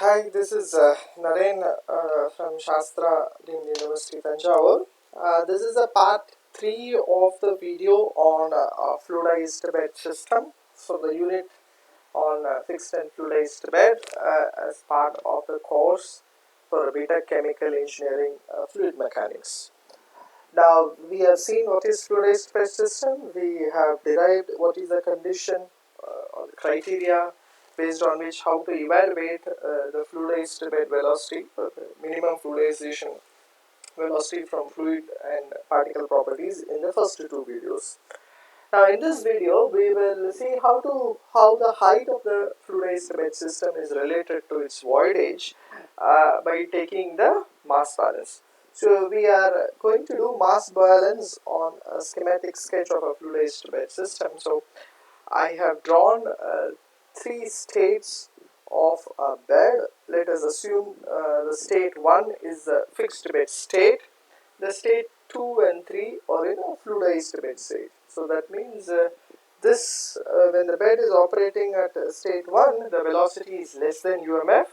Hi, this is Naren from Shastra Deemed University, Tanjavur. This is a part 3 of the video on fluidized bed system. So the unit on fixed and fluidized bed as part of the course for beta chemical engineering fluid mechanics. Now we have seen what is fluidized bed system. We have derived what is the condition or the criteria based on which how to evaluate the fluidized bed velocity, minimum fluidization velocity from fluid and particle properties in the first two videos. Now in this video we will see how the height of the fluidized bed system is related to its voidage by taking the mass balance. So we are going to do mass balance on a schematic sketch of a fluidized bed system. So I have drawn three states of a bed. Let us assume the state 1 is the fixed bed state. The state 2 and 3 are in a fluidized bed state. So that means when the bed is operating at state 1, the velocity is less than UMF.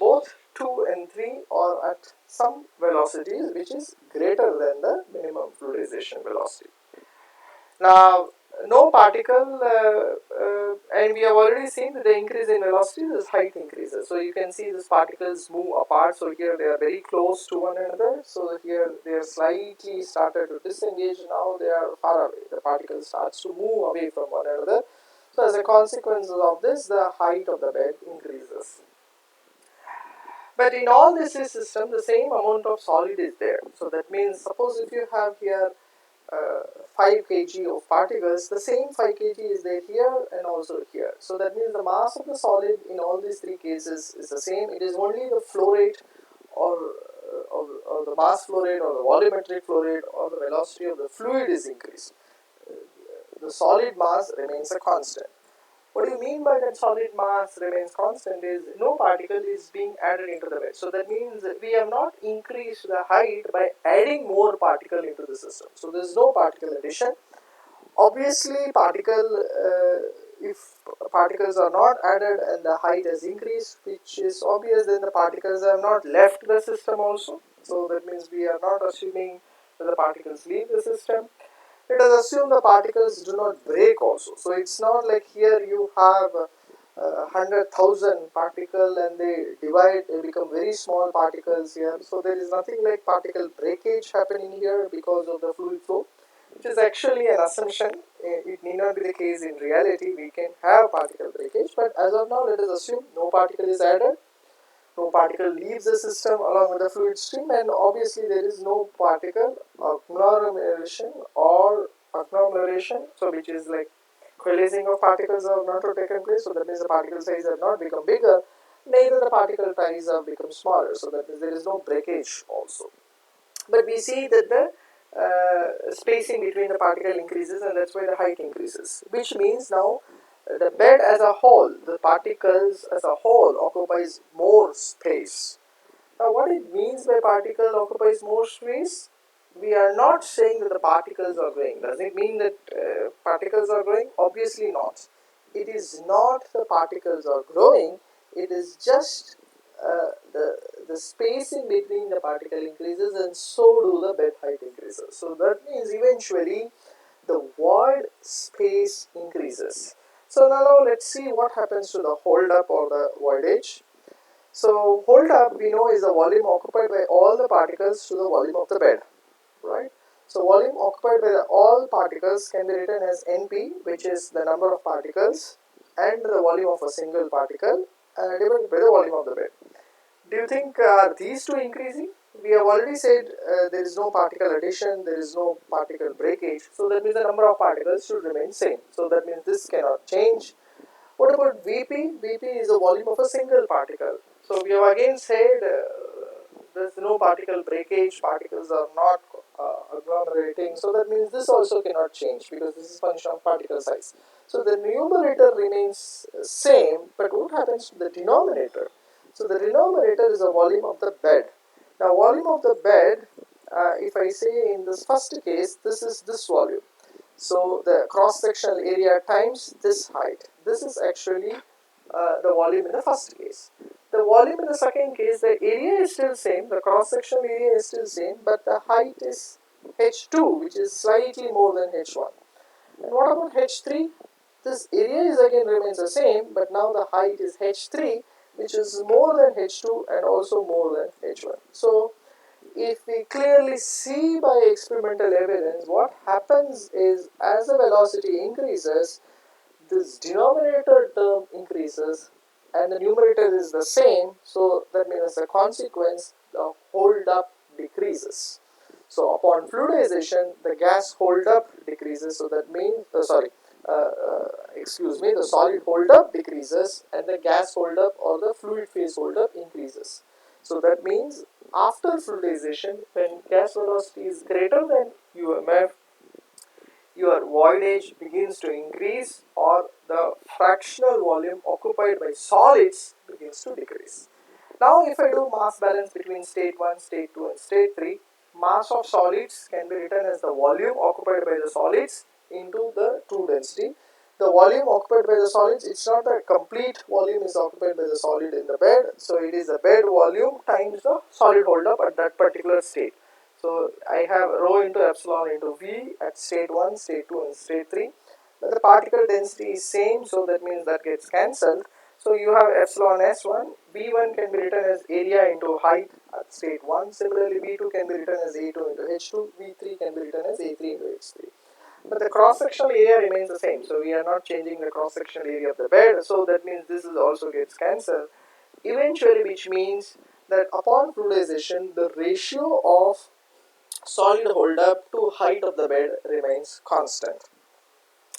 Both 2 and 3 are at some velocities which is greater than the minimum fluidization velocity. Now, no particle, and we have already seen that the increase in velocity, this height increases. So you can see these particles move apart. So here they are very close to one another. So here they are slightly started to disengage. Now they are far away. The particle starts to move away from one another. So as a consequence of this, the height of the bed increases. But in all this system, the same amount of solid is there. So that means, suppose if you have here 5 kg of particles, the same 5 kg is there here and also here. So that means the mass of the solid in all these three cases is the same. It is only the flow rate or the mass flow rate or the volumetric flow rate or the velocity of the fluid is increased. The solid mass remains a constant. What do you mean by that solid mass remains constant is no particle is being added into the bed. So that means we have not increased the height by adding more particle into the system. So there is no particle addition. Obviously, if particles are not added and the height has increased, which is obvious, then the particles have not left the system also. So that means we are not assuming that the particles leave the system. Let us assume the particles do not break also. So it's not like here you have 100,000 particle and they divide, they become very small particles here. So there is nothing like particle breakage happening here because of the fluid flow, which is actually an assumption. It need not be the case in reality. We can have particle breakage, but as of now let us assume no particle is added. No particle leaves the system along with the fluid stream, and obviously there is no particle agglomeration or agglomeration, so which is like coalescing of particles have not taken place. So that means the particle size have not become bigger, neither the particle size have become smaller. So that means there is no breakage also. But we see that the spacing between the particle increases, and that's why the height increases, which means now the bed as a whole, the particles as a whole occupies more space. Now what it means by particle occupies more space? We are not saying that the particles are growing. Does it mean that particles are growing? Obviously not. It is not the particles are growing, it is just the spacing between the particle increases, and so do the bed height increases. So that means eventually the void space increases. So now let's see what happens to the hold up or the voidage. So hold up we know is the volume occupied by all the particles to the volume of the bed, right? So volume occupied by all particles can be written as NP, which is the number of particles and the volume of a single particle divided by the volume of the bed. Do you think these two increasing? We have already said there is no particle addition, there is no particle breakage. So that means the number of particles should remain same. So that means this cannot change. What about Vp? Vp is the volume of a single particle. So we have again said there is no particle breakage, particles are not agglomerating. So that means this also cannot change because this is function of particle size. So the numerator remains same, but what happens to the denominator? So the denominator is the volume of the bed. Now volume of the bed, if I say in this first case, this is this volume. So the cross-sectional area times this height. This is actually the volume in the first case. The volume in the second case, the area is still same, the cross-sectional area is still same, but the height is h2, which is slightly more than h1. And what about h3? This area is again remains the same, but now the height is h3, which is more than h2 and also more than h1. So if we clearly see by experimental evidence, what happens is as the velocity increases, this denominator term increases and the numerator is the same, so that means as a consequence the hold up decreases. So upon fluidization, the gas hold up decreases, so that means the solid hold up decreases and the gas hold up or the fluid phase hold up increases. So that means after fluidization, when gas velocity is greater than UMF, your voidage begins to increase or the fractional volume occupied by solids begins to decrease. Now if I do mass balance between state 1, state 2 and state 3, mass of solids can be written as the volume occupied by the solids into the true density. The volume occupied by the solids, it's not the complete volume is occupied by the solid in the bed, so it is the bed volume times the solid hold up at that particular state. So I have rho into epsilon into V at state 1, state 2 and state 3. But the particle density is same, so that means that gets cancelled. So you have epsilon S1, V1 can be written as area into height at state 1. Similarly, V2 can be written as A2 into H2, V3 can be written as A3 into H3. But the cross-sectional area remains the same, so we are not changing the cross-sectional area of the bed, so that means this is also gets cancelled. Eventually, which means that upon fluidization, the ratio of solid hold up to height of the bed remains constant.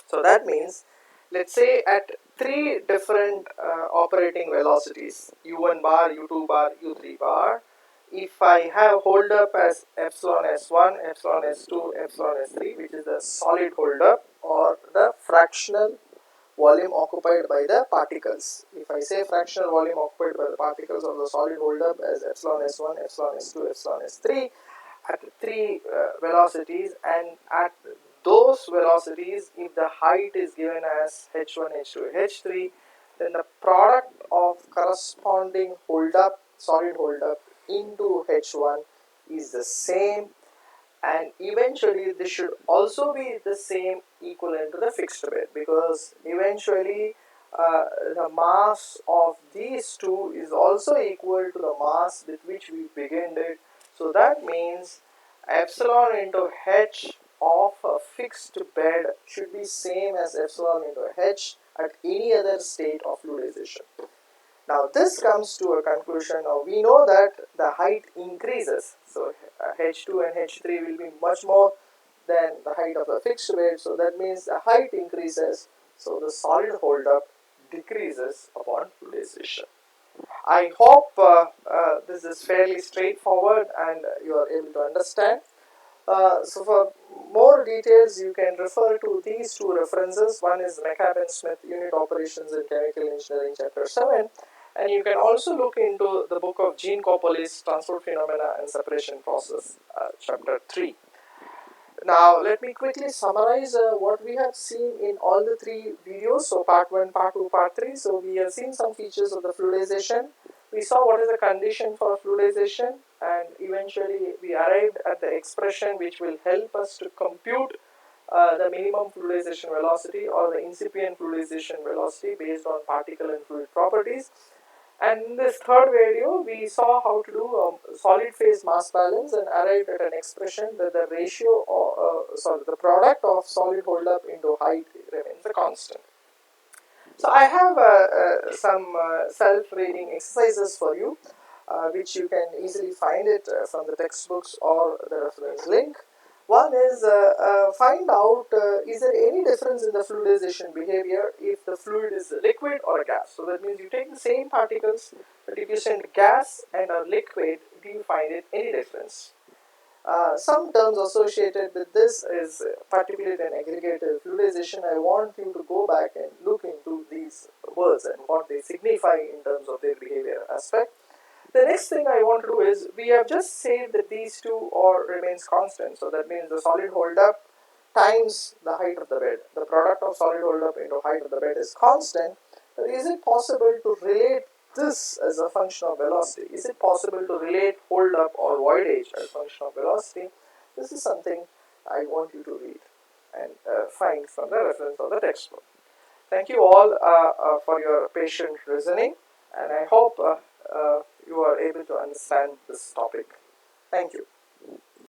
So that means, let's say at three different operating velocities, u1 bar, u2 bar, u3 bar, if I have hold up as epsilon s1, epsilon s2, epsilon s3, which is the solid hold up or the fractional volume occupied by the particles. If I say fractional volume occupied by the particles of the solid hold up as epsilon s1, epsilon s2, epsilon s3 at three velocities, and at those velocities if the height is given as h1, h2, h3, then the product of corresponding hold up, solid hold up into h1 is the same, and eventually this should also be the same equivalent to the fixed bed, because eventually the mass of these two is also equal to the mass with which we began it. So that means epsilon into h of a fixed bed should be same as epsilon into h at any other state of fluidization. Now this comes to a conclusion. Now we know that the height increases, so h2 and h3 will be much more than the height of the fixed bed, so that means the height increases, so the solid hold up decreases upon fluidization. I hope this is fairly straightforward and you are able to understand. So for more details, you can refer to these two references. One is McCabe-Smith, Unit Operations in Chemical Engineering, Chapter 7. And you can also look into the book of Gene Copolis, Transport Phenomena and Separation Process, Chapter 3. Now, let me quickly summarize what we have seen in all the three videos. So, part 1, part 2, part 3. So, we have seen some features of the fluidization. We saw what is the condition for fluidization, and eventually we arrived at the expression which will help us to compute the minimum fluidization velocity or the incipient fluidization velocity based on particle and fluid properties. And in this third video, we saw how to do solid phase mass balance and arrived at an expression that the ratio of, the product of solid hold up into height remains a constant. So I have some self-reading exercises for you, which you can easily find it from the textbooks or the reference link. One is find out is there any difference in the fluidization behavior if the fluid is a liquid or a gas. So that means you take the same particles, but if you send gas and a liquid, do you find it any difference? Some terms associated with this is particulate and aggregated fluidization. I want you to go back and look into these words and what they signify in terms of their behavior aspect. The next thing I want to do is, we have just said that these two remains constant, so that means the solid hold up times the height of the bed. The product of solid hold up into height of the bed is constant. Is it possible to relate this as a function of velocity? Is it possible to relate hold up or voidage as a function of velocity? This is something I want you to read and find from the reference of the textbook. Thank you all for your patient listening, and I hope you are able to understand this topic. Thank you.